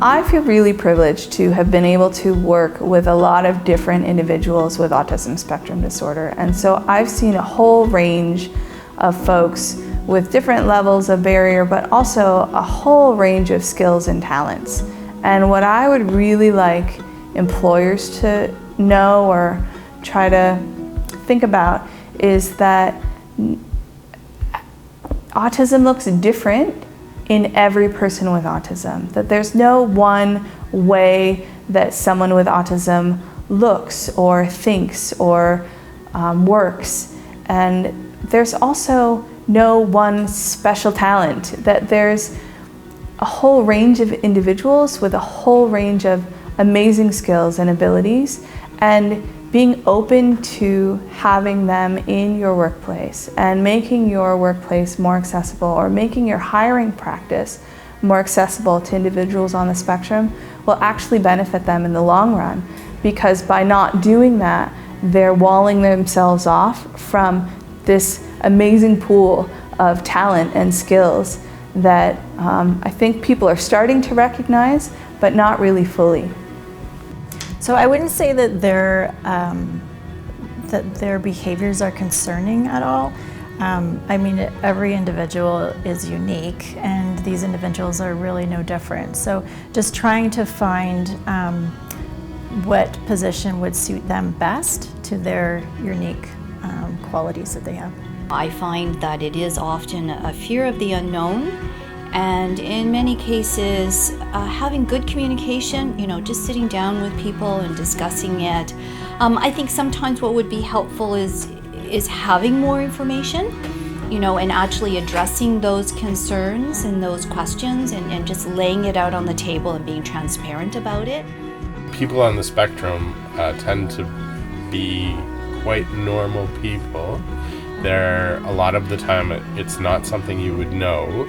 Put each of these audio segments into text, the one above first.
I feel really privileged to have been able to work with a lot of different individuals with autism spectrum disorder. And so I've seen a whole range of folks with different levels of barrier, but also a whole range of skills and talents. And what I would really like employers to know or try to think about is that autism looks different in every person with autism, that there's no one way that someone with autism looks or thinks or works. And there's also no one special talent, that there's a whole range of individuals with a whole range of amazing skills and abilities, and being open to having them in your workplace and making your workplace more accessible, or making your hiring practice more accessible to individuals on the spectrum, will actually benefit them in the long run, because by not doing that, they're walling themselves off from this amazing pool of talent and skills that I think people are starting to recognize, but not really fully. So I wouldn't say that their behaviors are concerning at all. I mean, every individual is unique, and these individuals are really no different. So just trying to find what position would suit them best to their unique qualities that they have. I find that it is often a fear of the unknown, and in many cases having good communication, just sitting down with people and discussing it. I think sometimes what would be helpful is having more information, and actually addressing those concerns and those questions, and just laying it out on the table and being transparent about it. People on the spectrum tend to be quite normal people. A lot of the time it's not something you would know.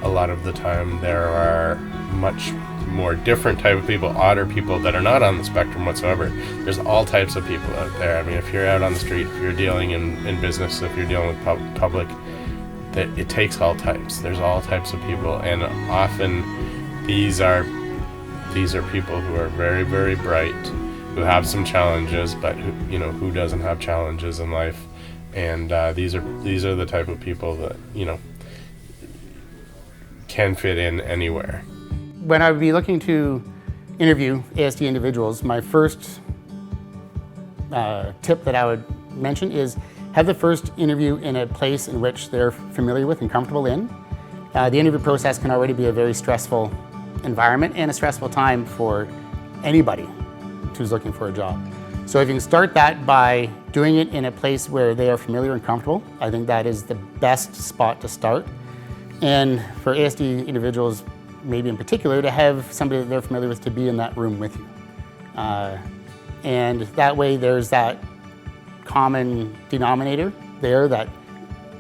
A lot of the time there are much more different type of people, odder people that are not on the spectrum whatsoever. There's all types of people out there. I mean, if you're out on the street, if you're dealing in business, if you're dealing with public, that it takes all types. There's all types of people, and often these are people who are very, very bright, who have some challenges, but who doesn't have challenges in life. And these are the type of people that can fit in anywhere. When I would be looking to interview ASD individuals, my first tip that I would mention is have the first interview in a place in which they're familiar with and comfortable in. The interview process can already be a very stressful environment and a stressful time for anybody who's looking for a job. So if you can start that by doing it in a place where they are familiar and comfortable, I think that is the best spot to start. And for ASD individuals, maybe in particular, to have somebody that they're familiar with to be in that room with you. And that way there's that common denominator there, that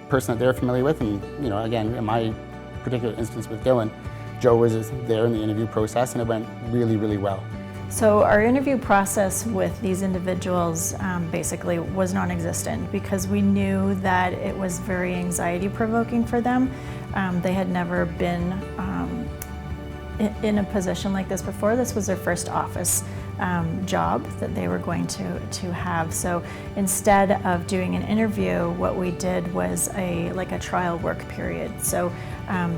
person that they're familiar with. And again, in my particular instance with Dylan, Joe was there in the interview process, and it went really, really well. So our interview process with these individuals basically was non-existent, because we knew that it was very anxiety-provoking for them. They had never been in a position like this before. This was their first office job that they were going to have. So instead of doing an interview, what we did was a trial work period. So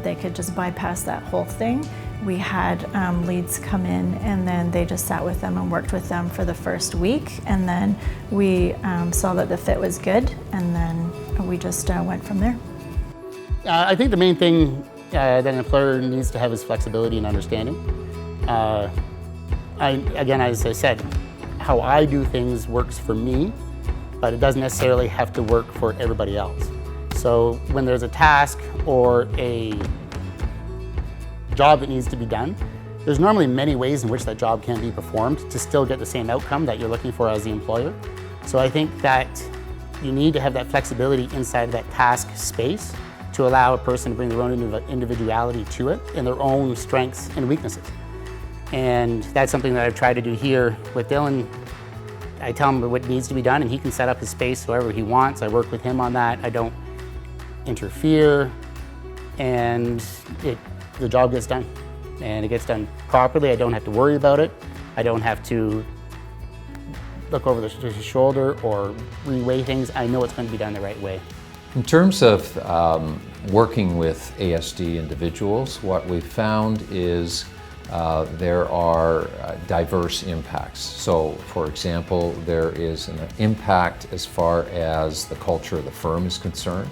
they could just bypass that whole thing. We had leads come in, and then they just sat with them and worked with them for the first week, and then we saw that the fit was good, and then we just went from there. I think the main thing that an employer needs to have is flexibility and understanding. Again, as I said, how I do things works for me, but it doesn't necessarily have to work for everybody else. So when there's a task or a job that needs to be done, there's normally many ways in which that job can be performed to still get the same outcome that you're looking for as the employer. So I think that you need to have that flexibility inside of that task space to allow a person to bring their own individuality to it and their own strengths and weaknesses. And that's something that I've tried to do here with Dylan. I tell him what needs to be done, and he can set up his space however he wants. I work with him on that. I don't interfere, and the job gets done. and it gets done properly. I don't have to worry about it. I don't have to look over the shoulder or reweigh things. I know it's going to be done the right way. In terms of working with ASD individuals, what we've found is there are diverse impacts. So, for example, there is an impact as far as the culture of the firm is concerned.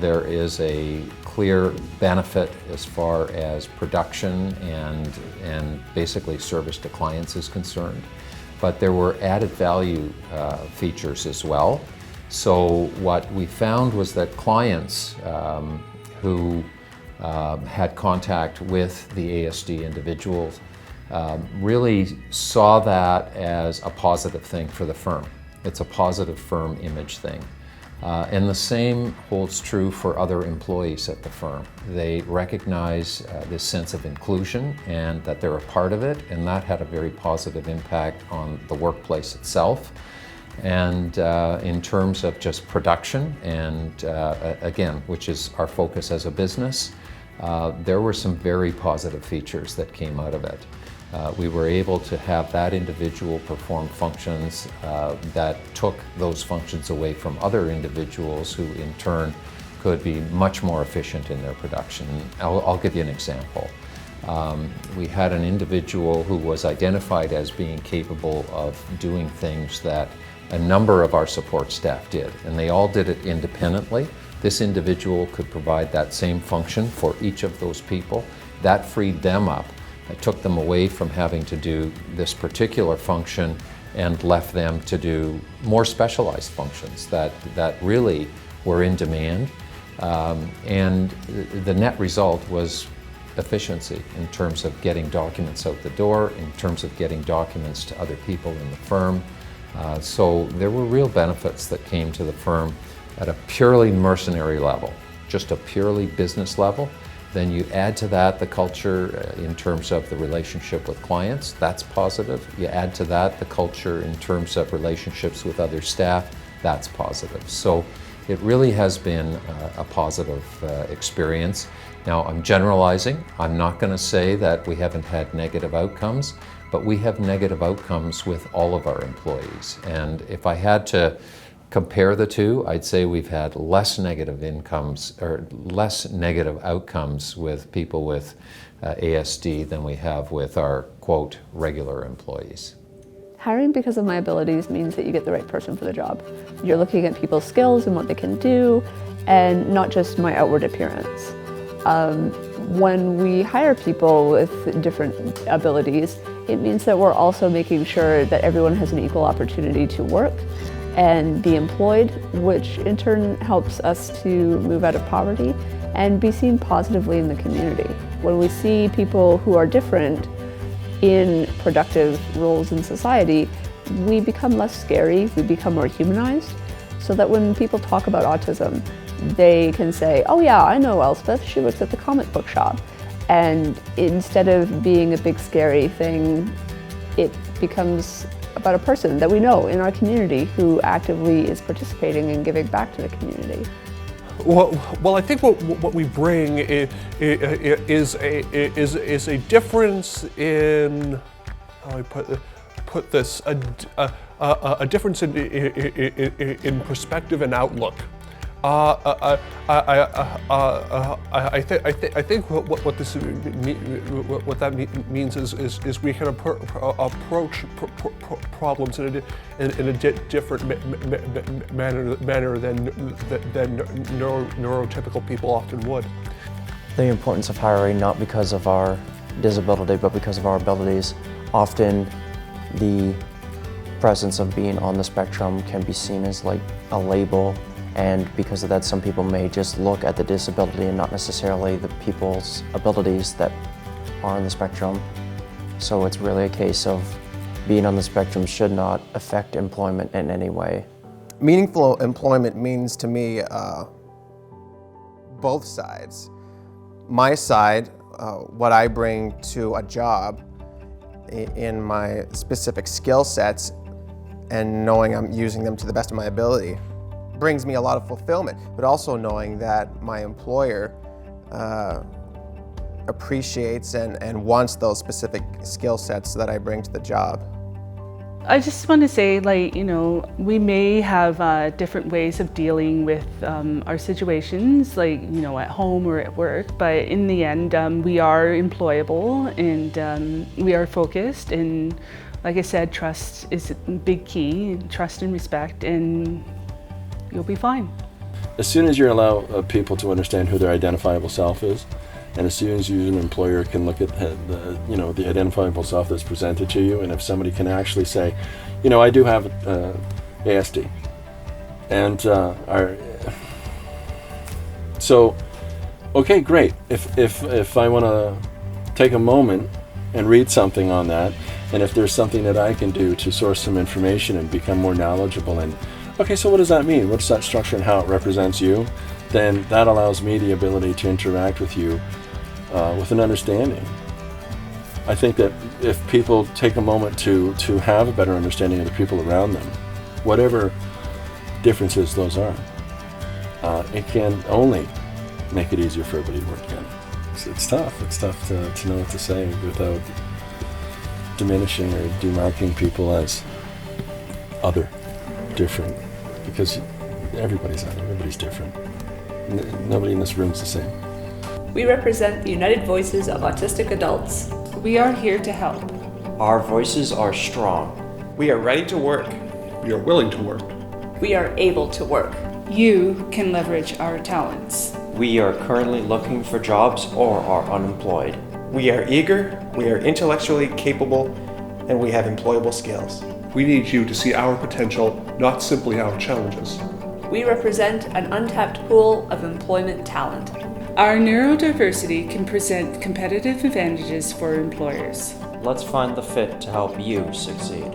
There is a clear benefit as far as production and basically service to clients is concerned. But there were added value features as well. So what we found was that clients who had contact with the ASD individuals really saw that as a positive thing for the firm. It's a positive firm image thing. And the same holds true for other employees at the firm. They recognize this sense of inclusion and that they're a part of it, and that had a very positive impact on the workplace itself. And in terms of just production and again, which is our focus as a business, there were some very positive features that came out of it. We were able to have that individual perform functions that took those functions away from other individuals who in turn could be much more efficient in their production. I'll give you an example. We had an individual who was identified as being capable of doing things that a number of our support staff did, and they all did it independently. This individual could provide that same function for each of those people. That freed them up. It took them away from having to do this particular function and left them to do more specialized functions that really were in demand. And the net result was efficiency in terms of getting documents out the door, in terms of getting documents to other people in the firm. So there were real benefits that came to the firm at a purely mercenary level, just a purely business level. Then you add to that the culture in terms of the relationship with clients, that's positive. You add to that the culture in terms of relationships with other staff, that's positive. So it really has been a positive experience. Now I'm generalizing. I'm not going to say that we haven't had negative outcomes, but we have negative outcomes with all of our employees. And if I had to compare the two, I'd say we've had less negative incomes or less negative outcomes with people with ASD than we have with our, quote, regular employees. Hiring because of my abilities means that you get the right person for the job. You're looking at people's skills and what they can do, and not just my outward appearance. When we hire people with different abilities, it means that we're also making sure that everyone has an equal opportunity to work and be employed, which in turn helps us to move out of poverty and be seen positively in the community. When we see people who are different in productive roles in society, we become less scary, we become more humanized, so that when people talk about autism, they can say, oh yeah, I know Elspeth, she works at the comic book shop. And instead of being a big scary thing, it becomes about a person that we know in our community who actively is participating and giving back to the community. Well, I think what we bring is a difference in, how I put this, a difference in perspective and outlook. I think what that means is we can approach problems in a different manner than neurotypical people often would. The importance of hiring, not because of our disability, but because of our abilities. Often the presence of being on the spectrum can be seen as like a label. And because of that, some people may just look at the disability and not necessarily the people's abilities that are on the spectrum. So it's really a case of being on the spectrum should not affect employment in any way. Meaningful employment means to me both sides. My side, what I bring to a job in my specific skill sets and knowing I'm using them to the best of my ability, brings me a lot of fulfillment, but also knowing that my employer appreciates and wants those specific skill sets that I bring to the job. I just want to say, like, you know, we may have different ways of dealing with our situations, like, you know, at home or at work, but in the end, we are employable and we are focused, and like I said, trust is a big key, trust and respect, and you'll be fine. As soon as you allow people to understand who their identifiable self is, and as soon as you as an employer can look at the identifiable self that's presented to you, and if somebody can actually say, you know, I do have ASD, and so, okay, great. If I want to take a moment and read something on that, and if there's something that I can do to source some information and become more knowledgeable, and okay, so what does that mean? What's that structure and how it represents you? Then that allows me the ability to interact with you with an understanding. I think that if people take a moment to have a better understanding of the people around them, whatever differences those are, it can only make it easier for everybody to work together. It's tough. It's tough to know what to say without diminishing or demarking people as other, different, because everybody's other, everybody's different. Nobody in this room is the same. We represent the United Voices of Autistic Adults. We are here to help. Our voices are strong. We are ready to work. We are willing to work. We are able to work. You can leverage our talents. We are currently looking for jobs or are unemployed. We are eager, we are intellectually capable, and we have employable skills. We need you to see our potential, not simply our challenges. We represent an untapped pool of employment talent. Our neurodiversity can present competitive advantages for employers. Let's find the fit to help you succeed.